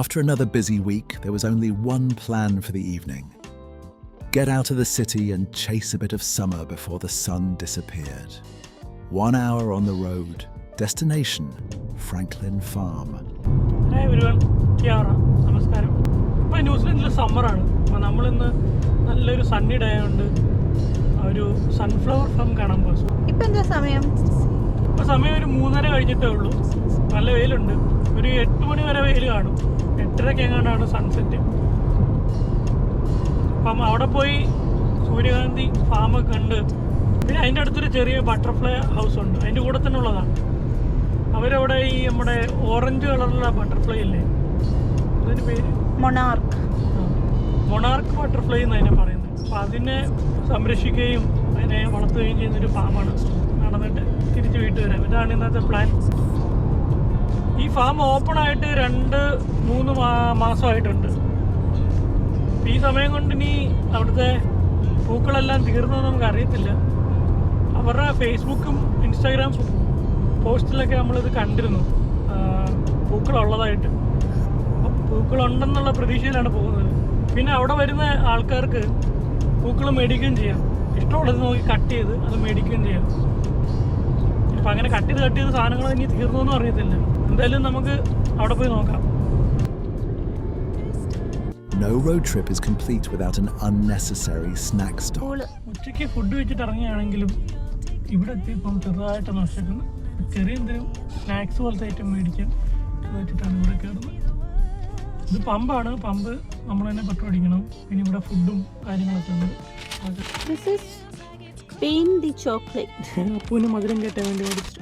After another busy week, there was only one plan for the evening. Get out of the city and chase a bit of summer before the sun disappeared. 1 hour on the road, destination Franklin Farm. Hi everyone, Kiara. നമസ്കാരം. ഇപ്പോൾ ന്യൂസിലൻഡിൽ സമ്മറാണ്. അപ്പോൾ നമ്മളിന്ന് നല്ലൊരു Sunny day ഉണ്ട്. ഒരു sunflower farm കാണാൻ പോകും. ഇപ്പം എന്താ സമയം? ഇപ്പോൾ സമയം ഒരു 3:30 കഴിഞ്ഞിട്ടേ ഉള്ളൂ. നല്ല വെയിലുണ്ട്. ഒരു 8 മണി വരെ വെയിൽ കാണും. 8:30 എങ്ങാണ്ടാണ് സൺസെറ്റ്. അപ്പം അവിടെ പോയി സൂര്യകാന്തി ഫാമൊക്കെ ഉണ്ട്. പിന്നെ അതിൻ്റെ അടുത്തൊരു ചെറിയ ബട്ടർഫ്ലൈ ഹൗസ് ഉണ്ട്. അതിൻ്റെ കൂടെ തന്നെ ഉള്ളതാണ്. അവരവിടെ ഈ നമ്മുടെ ഓറഞ്ച് കളറിലുള്ള ബട്ടർഫ്ലൈ ഇല്ലേ, അതിൻ്റെ പേര് മൊണാർക്ക് ബട്ടർഫ്ലൈ എന്ന് അതിനെ പറയുന്നത്. അപ്പോൾ അതിനെ സംരക്ഷിക്കുകയും അതിനെ വളർത്തുകയും ചെയ്യുന്നൊരു ഫാമാണ്. നടന്നിട്ട് തിരിച്ച് വീട്ടിൽ വരാം. ഇതാണ് ഇന്നത്തെ പ്ലാൻ. ഈ ഫാം ഓപ്പൺ ആയിട്ട് 2-3 മാസമായിട്ടുണ്ട്. ഈ സമയം കൊണ്ട് ഇനി അവിടുത്തെ പൂക്കളെല്ലാം തീർന്നതെന്ന് നമുക്ക് അറിയത്തില്ല. അവരുടെ ഫേസ്ബുക്കും ഇൻസ്റ്റാഗ്രാം പോസ്റ്റിലൊക്കെ നമ്മളിത് കണ്ടിരുന്നു, പൂക്കളുള്ളതായിട്ട്. പൂക്കളുണ്ടെന്നുള്ള പ്രതീക്ഷയിലാണ് പോകുന്നത്. പിന്നെ അവിടെ വരുന്ന ആൾക്കാർക്ക് പൂക്കൾ മേടിക്കുകയും ചെയ്യാം. ഇഷ്ടമുള്ളത് നോക്കി കട്ട് ചെയ്ത് അത് മേടിക്കുകയും ചെയ്യാം. അപ്പം അങ്ങനെ കട്ട് ചെയ്ത് സാധനങ്ങൾ ഇനി തീർന്നൊന്നും അറിയത്തില്ല. എന്തായാലും നമുക്ക് അവിടെ പോയി നോക്കാം. No road trip is complete without an unnecessary snack stop. ഉച്ചയ്ക്ക് ഫുഡ് വെച്ചിട്ട് ഇറങ്ങിയാണെങ്കിലും ഇവിടെ എത്തിയപ്പം ചെറുതായിട്ടാണ് വിശക്കുന്നത്. ചെറിയ എന്തെങ്കിലും സ്നാക്സ് പോലത്തെ ഐറ്റം മേടിക്കാൻ വെച്ചിട്ടാണ് ഇവിടെ കയറുന്നത്. ഇത് പമ്പാണ്. പമ്പ് നമ്മൾ തന്നെ പെട്രോൾ അടിക്കണം. പിന്നെ ഇവിടെ ഫുഡും കാര്യങ്ങളൊക്കെ ഉണ്ട്. ഉപ്പൂന് മധുരം കയറ്റാൻ വേണ്ടി മേടിച്ചിട്ട്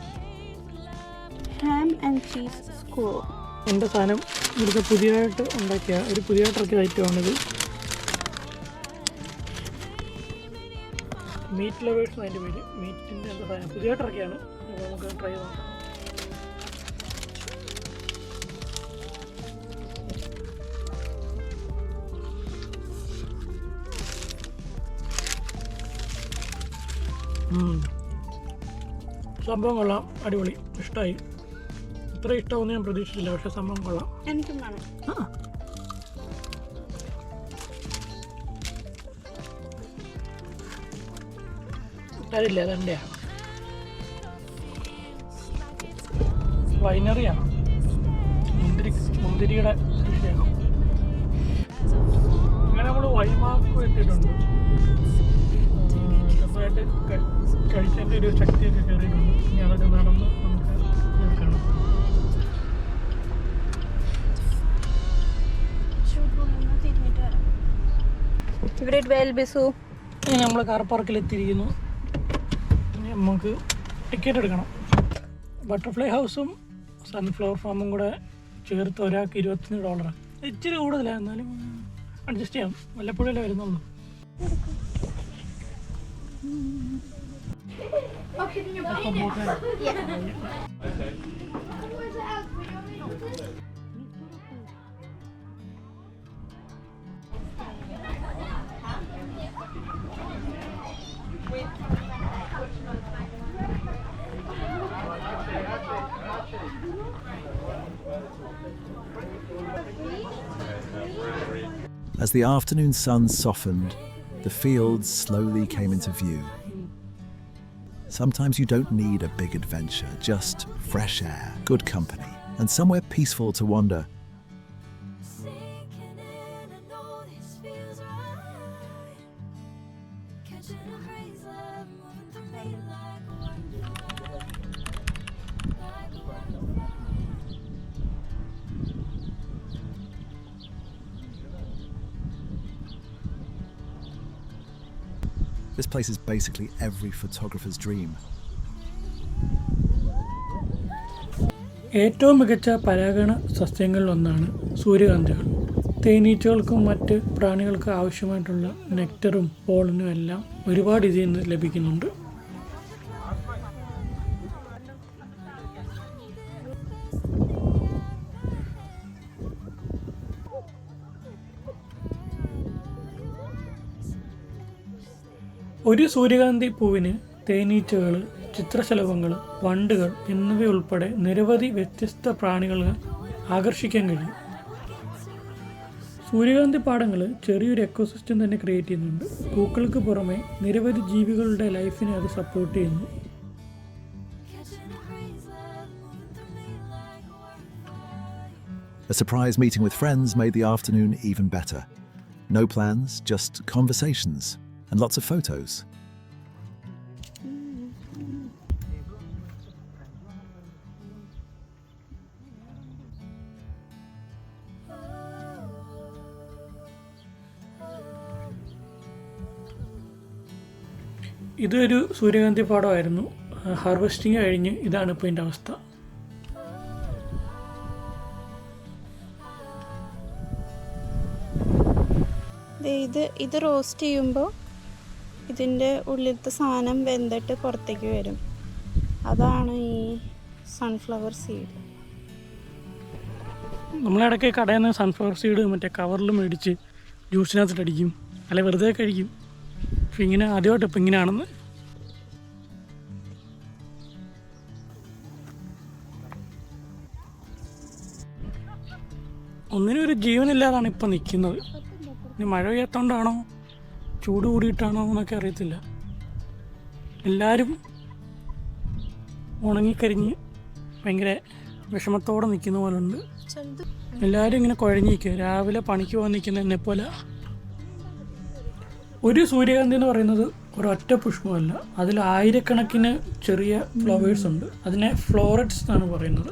എൻ്റെ സാധനം ഇവിടുത്തെ പുതിയതായിട്ട് ഉണ്ടാക്കിയ ഒരു പുതിയതായിട്ട് ഇറക്കിയ ഐറ്റമാണിത്. മീറ്റ് ലവേഴ്സ് അതിൻ്റെ പേര്. മീറ്റിൻ്റെ എന്താ സാധനം പുതിയതായിട്ട് ഇറക്കിയാണ്. അപ്പോൾ നമുക്ക് ട്രൈ ചെയ്ത് നോക്കാം. സംഭവം കൊള്ളാം, അടിപൊളി, ഇഷ്ടമായി. ഇത്ര ഇഷ്ടമൊന്നും ഞാൻ പ്രതീക്ഷിച്ചില്ല, പക്ഷെ സംഭവം കൊള്ളാം. അതില്ല, അതെൻ്റെ വൈനറിയാണ്. മുന്തിരിയുടെ കൃഷിയാണ്. അങ്ങനെ നമ്മൾ വൈമാക്ക് എത്തിയിട്ടുണ്ട്. ചെറുതായിട്ട് കഴിച്ചതിൻ്റെ ഒരു ശക്തിയൊക്കെ കയറിയിട്ടുണ്ട്. ഇനി അതൊക്കെ നടന്ന് നമുക്ക് തീർക്കണം. ഇനി നമ്മൾ കാർ പാർക്കിൽ എത്തിയിരിക്കുന്നു. ഇനി നമുക്ക് ടിക്കറ്റ് എടുക്കണം. ബട്ടർഫ്ലൈ ഹൗസും സൺഫ്ലവർ ഫാമും കൂടെ ചേർത്ത് ഒരാൾക്ക് $25. ഇച്ചിരി കൂടുതലാണ്, എന്നാലും അഡ്ജസ്റ്റ് ചെയ്യാം. വല്ലപ്പോഴല്ലേ വരുന്നുള്ളൂ. As the afternoon sun softened, the fields slowly came into view. Sometimes you don't need a big adventure, just fresh air, good company, and somewhere peaceful to wander. This place is basically every photographer's dream. ഏറ്റവും മികച്ച പരാഗണ സസ്യങ്ങളിലൊന്നാണ് സൂര്യകാന്തികൾ. തേനീച്ചകൾക്കും മറ്റ് പ്രാണികൾക്കും ആവശ്യമായിട്ടുള്ള നെക്ടറും പോളനും എല്ലാം ഒരുപാട് ഇതിൽ നിന്ന് ലഭിക്കുന്നുണ്ട്. ഒരു സൂര്യകാന്തി പൂവിന് തേനീച്ചകൾ, ചിത്രശലഭങ്ങൾ, വണ്ടുകൾ എന്നിവയുൾപ്പെടെ നിരവധി വ്യത്യസ്ത പ്രാണികളെ ആകർഷിക്കാൻ കഴിയും. സൂര്യകാന്തി പാടങ്ങൾ ചെറിയൊരു എക്കോസിസ്റ്റം തന്നെ ക്രിയേറ്റ് ചെയ്യുന്നുണ്ട്. പൂക്കൾക്ക് പുറമെ നിരവധി ജീവികളുടെ ലൈഫിനെ അത് സപ്പോർട്ട് ചെയ്യുന്നു. A surprise meeting with friends made the afternoon even better. No plans, just conversations and lots of photos. ഇതൊരു സൂര്യകാന്തി പാടമായിരുന്നു. ഹാർവെസ്റ്റിംഗ് കഴിഞ്ഞ് ഇതാണ് ഇപ്പോൾ ഇതിൻ്റെ അവസ്ഥ. ഇത് റോസ്റ്റ് ചെയ്യുമ്പോൾ ഇതിൻ്റെ ഉള്ളിലത്തെ സാധനം വെന്തിട്ട് പുറത്തേക്ക് വരും. അതാണ് ഈ സൺഫ്ലവർ സീഡ്. നമ്മളിടയ്ക്ക് കടയിൽ നിന്ന് സൺഫ്ലവർ സീഡ് മറ്റേ കവറിൽ മേടിച്ച് ജ്യൂസിനകത്തിട്ട് അടിക്കും, അല്ലെ വെറുതെ കഴിക്കും. പക്ഷെ ഇങ്ങനെ ആദ്യമായിട്ട് ഇപ്പം ഇങ്ങനെയാണെന്ന്. ഒന്നിനും ഒരു ജീവനില്ലാതാണ് ഇപ്പം നിൽക്കുന്നത്. ഇനി മഴ പെയ്യാത്തോണ്ടാണോ ചൂട് കൂടിയിട്ടാണോ എന്നൊക്കെ അറിയത്തില്ല. എല്ലാവരും ഉണങ്ങിക്കരിഞ്ഞ് ഭയങ്കര വിഷമത്തോടെ നിൽക്കുന്ന പോലെ ഉണ്ട്. എല്ലാവരും ഇങ്ങനെ കുഴഞ്ഞിരിക്കുക. രാവിലെ പണിക്ക് പോകാൻ നിൽക്കുന്ന എന്നെപ്പോലെ. ഒരു സൂര്യകാന്തി എന്ന് പറയുന്നത് ഒരൊറ്റ പുഷ്പമല്ല, അതിൽ ആയിരക്കണക്കിന് ചെറിയ ഫ്ലവേഴ്സ് ഉണ്ട്. അതിനെ ഫ്ലോററ്റ്സ് എന്നാണ് പറയുന്നത്.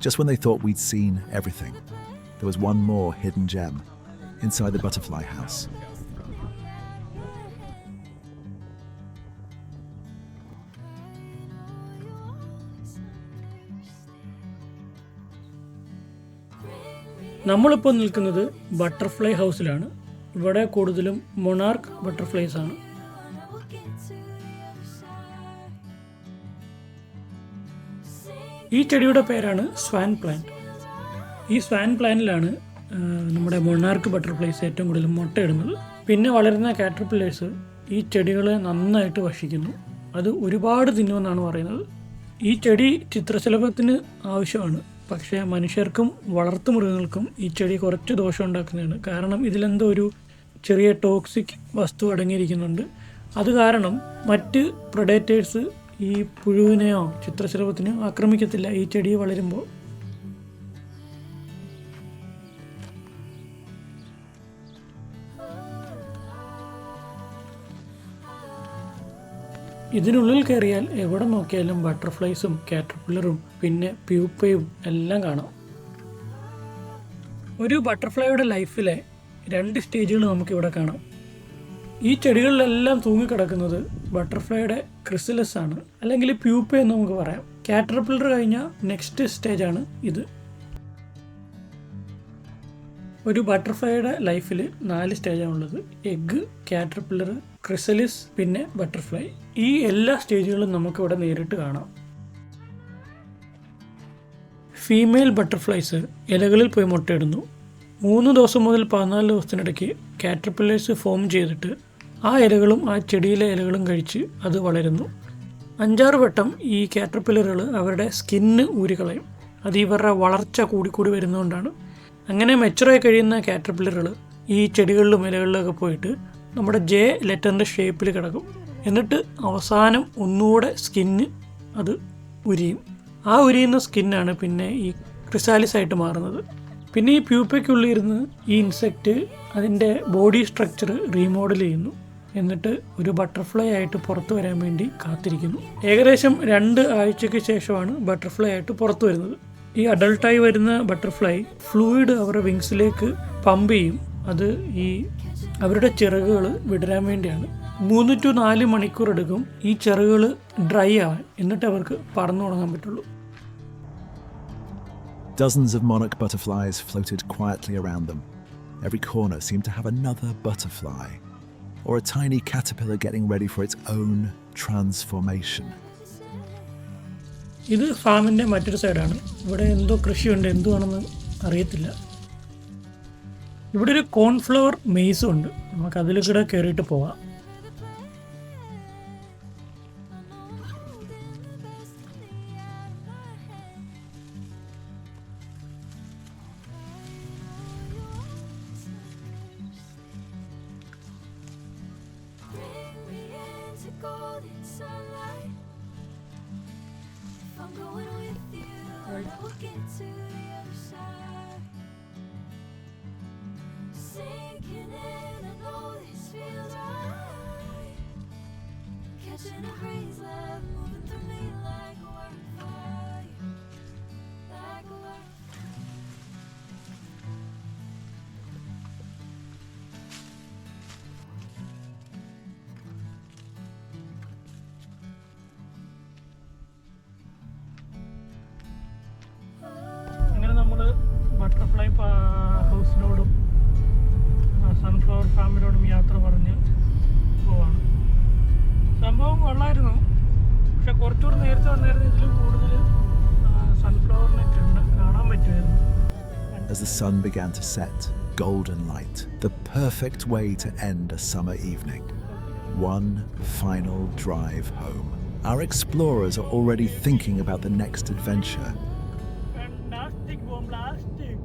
Just when they thought we'd seen everything, there was one more hidden gem inside the butterfly house. നമ്മളിപ്പോൾ നിൽക്കുന്നത് ബട്ടർഫ്ലൈ ഹൗസിലാണ്. ഇവിടെ കൂടുതലും മൊണാർക്ക് ബട്ടർഫ്ലൈസ് ആണ്. ഈ ചെടിയുടെ പേരാണ് സ്വാൻ പ്ലാന്റ്. ഈ സ്വാൻ പ്ലാന്റിലാണ് നമ്മുടെ മൊണാർക്ക് ബട്ടർഫ്ലൈസ് ഏറ്റവും കൂടുതൽ മുട്ടയിടുന്നത്. പിന്നെ വളരുന്ന കാറ്റർപില്ലേഴ്സ് ഈ ചെടികളെ നന്നായിട്ട് ഭക്ഷിക്കുന്നു. അത് ഒരുപാട് തിന്നുമെന്നാണ് പറയുന്നത്. ഈ ചെടി ചിത്രശലഭത്തിന് ആവശ്യമാണ്. പക്ഷേ മനുഷ്യർക്കും വളർത്തുമൃഗങ്ങൾക്കും ഈ ചെടി കുറച്ച് ദോഷം ഉണ്ടാക്കുന്നതാണ്. കാരണം ഇതിലെന്തോ ഒരു ചെറിയ ടോക്സിക് വസ്തു അടങ്ങിയിരിക്കുന്നുണ്ട്. അത് കാരണം മറ്റ് പ്രൊഡേറ്റേഴ്സ് ഈ പുഴുവിനെയോ ചിത്രശലഭത്തിനെയോ ആക്രമിക്കത്തില്ല ഈ ചെടി വളരുമ്പോൾ. ഇതിനുള്ളിൽ കയറിയാൽ എവിടെ നോക്കിയാലും ബട്ടർഫ്ലൈസും കാറ്റർപില്ലറും പിന്നെ പ്യൂപ്പയും എല്ലാം കാണാം. ഒരു ബട്ടർഫ്ലൈയുടെ ലൈഫിലെ 2 സ്റ്റേജുകൾ നമുക്കിവിടെ കാണാം. ഈ ചെടികളിലെല്ലാം തൂങ്ങിക്കിടക്കുന്നത് ബട്ടർഫ്ലൈയുടെ ക്രിസലസ് ആണ്, അല്ലെങ്കിൽ പ്യൂപ്പ എന്ന് നമുക്ക് പറയാം. കാറ്റർപില്ലർ കഴിഞ്ഞ നെക്സ്റ്റ് സ്റ്റേജാണ് ഇത്. ഒരു ബട്ടർഫ്ലൈയുടെ ലൈഫിൽ 4 സ്റ്റേജാണുള്ളത്: എഗ്ഗ്, കാറ്റർപില്ലർ, ക്രിസലിസ്, പിന്നെ ബട്ടർഫ്ലൈ. ഈ എല്ലാ സ്റ്റേജുകളും നമുക്കിവിടെ നേരിട്ട് കാണാം. ഫീമെയിൽ ബട്ടർഫ്ലൈസ് ഇലകളിൽ പോയി മുട്ടയിടുന്നു. 3 ദിവസം മുതൽ 14 ദിവസത്തിനിടയ്ക്ക് കാറ്റർപില്ലേഴ്സ് ഫോം ചെയ്തിട്ട് ആ ഇലകളും ആ ചെടിയിലെ ഇലകളും കഴിച്ച് അത് വളരുന്നു. 5-6 വട്ടം ഈ കാറ്റർപില്ലറുകൾ അവരുടെ സ്കിന്ന് ഊരിക്കളയും. അത് ഇവരുടെ വളർച്ച കൂടിക്കൂടി വരുന്നതുകൊണ്ടാണ്. അങ്ങനെ മെച്ചുറായി കഴിയുന്ന കാറ്റർപില്ലറുകൾ ഈ ചെടികളിലും ഇലകളിലൊക്കെ പോയിട്ട് നമ്മുടെ ജെ ലെറ്ററിൻ്റെ ഷേപ്പിൽ കിടക്കും. എന്നിട്ട് അവസാനം ഒന്നുകൂടെ സ്കിന്ന് അത് ഉരിയും. ആ ഉരിയുന്ന സ്കിന്നാണ് പിന്നെ ഈ ക്രിസാലിസ് ആയിട്ട് മാറുന്നത്. പിന്നെ ഈ പ്യൂപ്പയ്ക്കുള്ളിൽ ഇരുന്ന് ഈ ഇൻസെക്റ്റ് അതിൻ്റെ ബോഡി സ്ട്രക്ചർ റീമോഡൽ ചെയ്യുന്നു. എന്നിട്ട് ഒരു ബട്ടർഫ്ലൈ ആയിട്ട് പുറത്തു വരാൻ വേണ്ടി കാത്തിരിക്കുന്നു. ഏകദേശം 2 ആഴ്ചയ്ക്ക് ശേഷമാണ് ബട്ടർഫ്ലൈ ആയിട്ട് പുറത്തു വരുന്നത്. ഈ അഡൾട്ടായി വരുന്ന ബട്ടർഫ്ലൈ ഫ്ലൂയിഡ് അവരുടെ വിങ്സിലേക്ക് പമ്പ് ചെയ്യും. അത് ഈ അവരുടെ ചിറകുകൾ വിടരാൻ വേണ്ടിയാണ്. 3 to 4 മണിക്കൂർ എടുക്കും ഈ ചിറകുകൾ ഡ്രൈ ആവാൻ, എന്നിട്ട് അവർക്ക് പറന്നു തുടങ്ങാൻ പറ്റുള്ളൂ. Dozens of monarch butterflies floated quietly around them. Every corner seemed to have another butterfly, or a tiny caterpillar getting ready for its own transformation. ഇത് ഫാമിൻ്റെ മറ്റൊരു സൈഡാണ്. ഇവിടെ എന്തോ കൃഷിയുണ്ട്, എന്തുവാണെന്ന് അറിയത്തില്ല. ഇവിടെ ഒരു കോൺഫ്ലവർ മെയ്സും ഉണ്ട്. നമുക്ക് അതിൽ കൂടെ കയറിയിട്ട് പോവാം. ബട്ടർഫ്ലൈ ഹൗസിനോടും സൺഫ്ലവർ ഫാമിനോടും യാത്ര പറഞ്ഞ് പോവാണ്. സംഭവം കൊള്ളായിരുന്നു. പക്ഷെ കുറച്ചുകൂടി നേരത്തെ വന്നായിരുന്നു ഇതിലും കൂടുതൽ സൺഫ്ലവറിനെ കാണാൻ പറ്റുമായിരുന്നു. As the sun began to set, golden light, the perfect way to end a summer evening. One final drive home. Our explorers are already thinking about the next adventure. Plastic.